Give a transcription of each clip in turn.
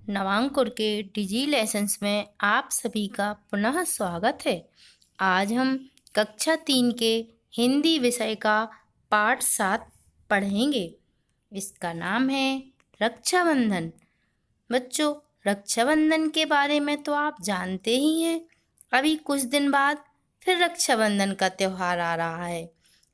नवांकुर के डिजी लेसन्स में आप सभी का पुनः स्वागत है। आज हम कक्षा 3 के हिंदी विषय का पाठ 7 पढ़ेंगे। इसका नाम है रक्षाबंधन। बच्चों, रक्षाबंधन के बारे में तो आप जानते ही हैं। अभी कुछ दिन बाद फिर रक्षाबंधन का त्यौहार आ रहा है।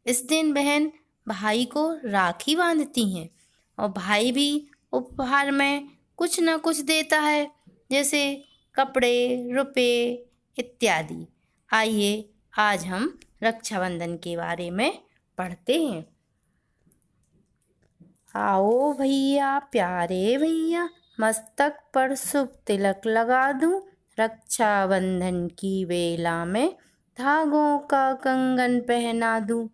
इस दिन बहन भाई को राखी बांधती हैं और भाई भी उपहार में कुछ न कुछ देता है, जैसे कपड़े, रुपए इत्यादि। आइए आज हम रक्षाबंधन के बारे में पढ़ते हैं। आओ भैया प्यारे भैया, मस्तक पर शुभ तिलक लगा दूं, रक्षाबंधन की बेला में धागों का कंगन पहना दूं।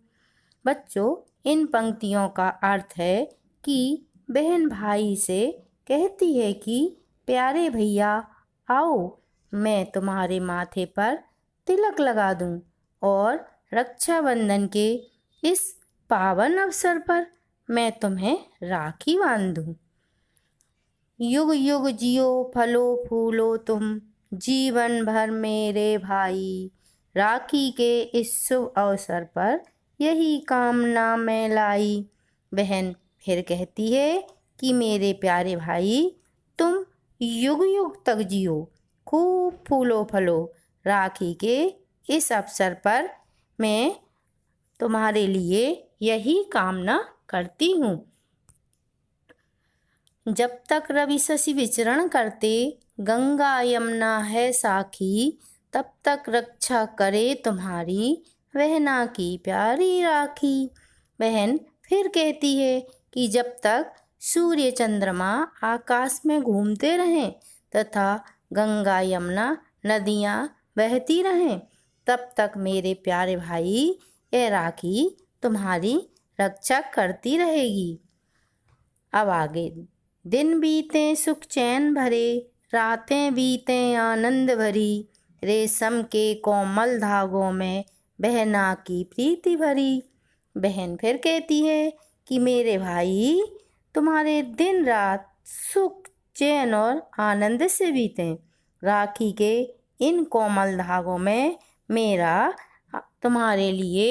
बच्चों, इन पंक्तियों का अर्थ है कि बहन भाई से कहती है कि प्यारे भैया आओ, मैं तुम्हारे माथे पर तिलक लगा दूं और रक्षाबंधन के इस पावन अवसर पर मैं तुम्हें राखी बांध दूं। युग युग जियो फलो फूलो तुम, जीवन भर मेरे भाई, राखी के इस शुभ अवसर पर यही कामना मैं लाई। बहन फिर कहती है कि मेरे प्यारे भाई, तुम युग युग तक जियो, खूब फूलो फलो। राखी के इस अवसर पर मैं तुम्हारे लिए यही कामना करती हूँ। जब तक रवि शशि विचरण करते, गंगा यमुना है साखी, तब तक रक्षा करे तुम्हारी बहना की प्यारी राखी। बहन फिर कहती है कि जब तक सूर्य चंद्रमा आकाश में घूमते रहें तथा गंगा यमुना नदियाँ बहती रहें, तब तक मेरे प्यारे भाई ये राखी तुम्हारी रक्षा करती रहेगी। अब आगे। दिन बीते सुख चैन भरे, रातें बीते आनंद भरी, रेशम के कोमल धागों में बहना की प्रीति भरी। बहन फिर कहती है कि मेरे भाई, तुम्हारे दिन रात सुख चैन और आनंद से बीते। राखी के इन कोमल धागों में मेरा तुम्हारे लिए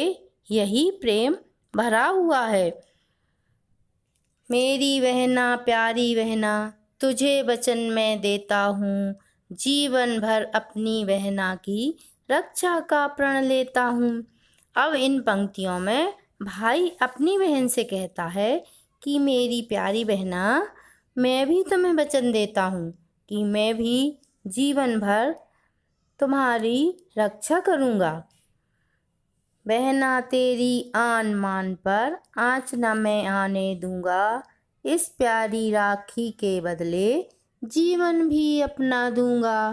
यही प्रेम भरा हुआ है। मेरी बहना प्यारी बहना, तुझे वचन मैं देता हूँ, जीवन भर अपनी बहना की रक्षा का प्रण लेता हूँ। अब इन पंक्तियों में भाई अपनी बहन से कहता है कि मेरी प्यारी बहना, मैं भी तुम्हें वचन देता हूँ कि मैं भी जीवन भर तुम्हारी रक्षा करूँगा। बहना तेरी आन मान पर आँच न मैं आने दूंगा, इस प्यारी राखी के बदले जीवन भी अपना दूंगा।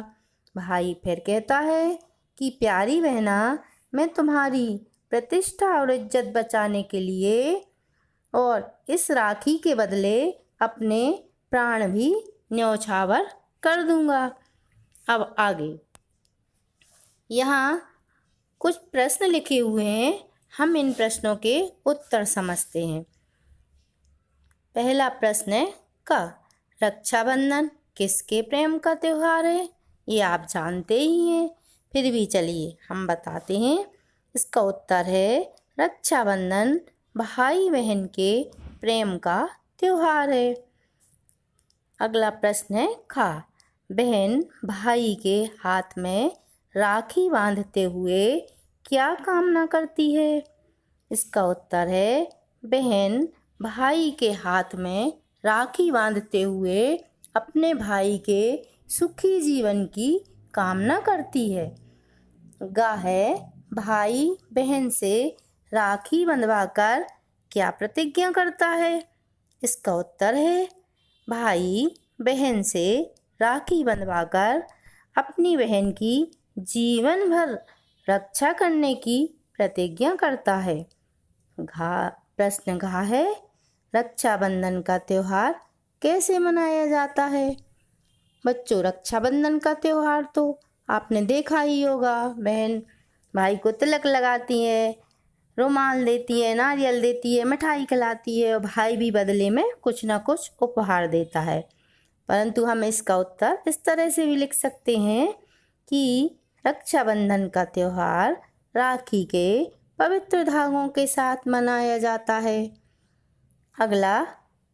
भाई फिर कहता है कि प्यारी बहना, मैं तुम्हारी प्रतिष्ठा और इज्जत बचाने के लिए और इस राखी के बदले अपने प्राण भी न्यौछावर कर दूंगा। अब आगे। यहाँ कुछ प्रश्न लिखे हुए हैं, हम इन प्रश्नों के उत्तर समझते हैं। पहला प्रश्न है का रक्षाबंधन किसके प्रेम का त्यौहार है? ये आप जानते ही हैं, फिर भी चलिए हम बताते हैं। इसका उत्तर है रक्षाबंधन भाई बहन के प्रेम का त्यौहार है। अगला प्रश्न है खा बहन भाई के हाथ में राखी बांधते हुए क्या कामना करती है? इसका उत्तर है बहन भाई के हाथ में राखी बांधते हुए अपने भाई के सुखी जीवन की कामना करती है। गा है भाई बहन से राखी बंधवाकर क्या प्रतिज्ञा करता है? इसका उत्तर है भाई बहन से राखी बंधवाकर अपनी बहन की जीवन भर रक्षा करने की प्रतिज्ञा करता है। प्रश्न घा है रक्षाबंधन का त्यौहार कैसे मनाया जाता है? बच्चों, रक्षाबंधन का त्यौहार तो आपने देखा ही होगा। बहन भाई को तिलक लगाती है, रुमाल देती है, नारियल देती है, मिठाई खिलाती है और भाई भी बदले में कुछ ना कुछ उपहार देता है। परंतु हम इसका उत्तर इस तरह से भी लिख सकते हैं कि रक्षाबंधन का त्यौहार राखी के पवित्र धागों के साथ मनाया जाता है। अगला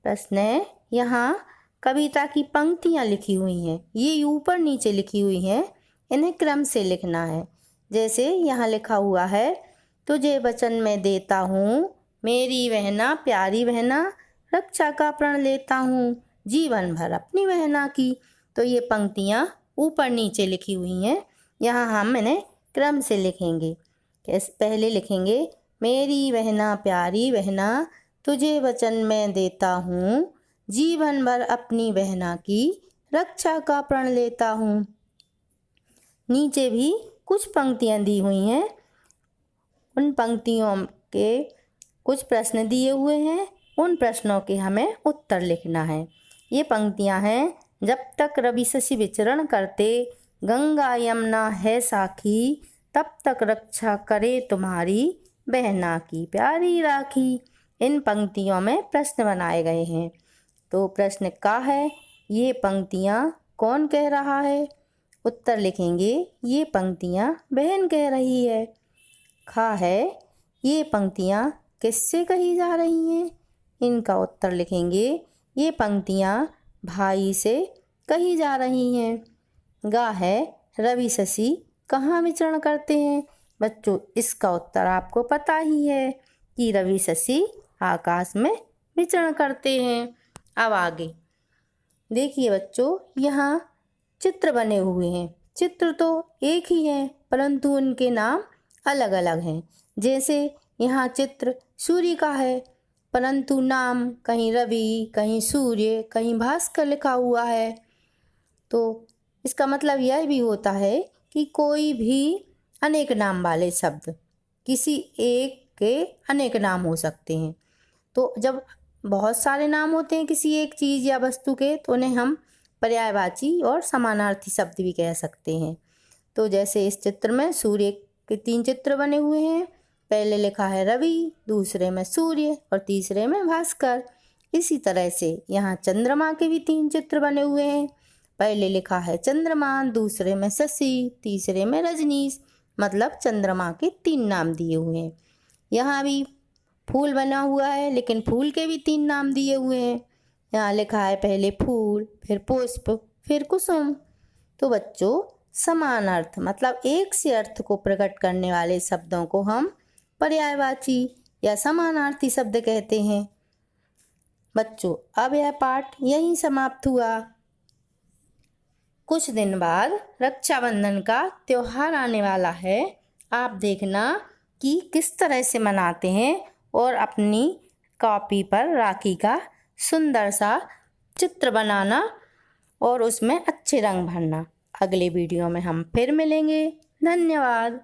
प्रश्न है, यहाँ कविता की पंक्तियाँ लिखी हुई हैं, ये ऊपर नीचे लिखी हुई हैं, इन्हें क्रम से लिखना है। जैसे यहाँ लिखा हुआ है, तुझे वचन में देता हूँ मेरी बहना प्यारी बहना, रक्षा का प्रण लेता हूँ जीवन भर अपनी बहना की। तो ये पंक्तियाँ ऊपर नीचे लिखी हुई हैं, यहाँ हम इन्हें क्रम से लिखेंगे। पहले लिखेंगे, मेरी बहना प्यारी बहना, तुझे वचन में देता हूँ जीवन भर अपनी बहना की, रक्षा का प्रण लेता हूँ। नीचे भी कुछ पंक्तियाँ दी हुई हैं, उन पंक्तियों के कुछ प्रश्न दिए हुए हैं, उन प्रश्नों के हमें उत्तर लिखना है। ये पंक्तियाँ हैं, जब तक रवि शशि विचरण करते, गंगा यमुना है साखी, तब तक रक्षा करे तुम्हारी बहना की प्यारी राखी। इन पंक्तियों में प्रश्न बनाए गए हैं। तो प्रश्न का है, ये पंक्तियाँ कौन कह रहा है? उत्तर लिखेंगे, ये पंक्तियाँ बहन कह रही है। खा है, ये पंक्तियाँ किससे कही जा रही हैं? इनका उत्तर लिखेंगे, ये पंक्तियाँ भाई से कही जा रही हैं। गा है, रवि शशि कहाँ विचरण करते हैं? बच्चों, इसका उत्तर आपको पता ही है कि रवि शशि आकाश में विचरण करते हैं। अब आगे देखिए बच्चों, यहाँ चित्र बने हुए हैं। चित्र तो एक ही है, परंतु उनके नाम अलग अलग हैं। जैसे यहाँ चित्र सूर्य का है, परंतु नाम कहीं रवि, कहीं सूर्य, कहीं भास्कर लिखा हुआ है। तो इसका मतलब यह भी होता है कि कोई भी अनेक नाम वाले शब्द, किसी एक के अनेक नाम हो सकते हैं। तो जब बहुत सारे नाम होते हैं किसी एक चीज़ या वस्तु के, तो उन्हें हम पर्यायवाची और समानार्थी शब्द भी कह सकते हैं। तो जैसे इस चित्र में सूर्य के 3 चित्र बने हुए हैं, पहले लिखा है रवि, दूसरे में सूर्य और तीसरे में भास्कर। इसी तरह से यहाँ चंद्रमा के भी 3 चित्र बने हुए हैं, पहले लिखा है चंद्रमा, दूसरे में शशि, तीसरे में रजनीश, मतलब चंद्रमा के 3 नाम दिए हुए हैं। यहाँ भी फूल बना हुआ है, लेकिन फूल के भी 3 नाम दिए हुए हैं। यहाँ लिखा है पहले फूल, फिर पुष्प, फिर कुसुम। तो बच्चों, समान अर्थ मतलब एक से अर्थ को प्रकट करने वाले शब्दों को हम पर्यायवाची या समानार्थी शब्द कहते हैं। बच्चों, अब यह पाठ यहीं समाप्त हुआ। कुछ दिन बाद रक्षाबंधन का त्यौहार आने वाला है। आप देखना कि किस तरह से मनाते हैं और अपनी कॉपी पर राखी का सुंदर सा चित्र बनाना और उसमें अच्छे रंग भरना। अगले वीडियो में हम फिर मिलेंगे। धन्यवाद।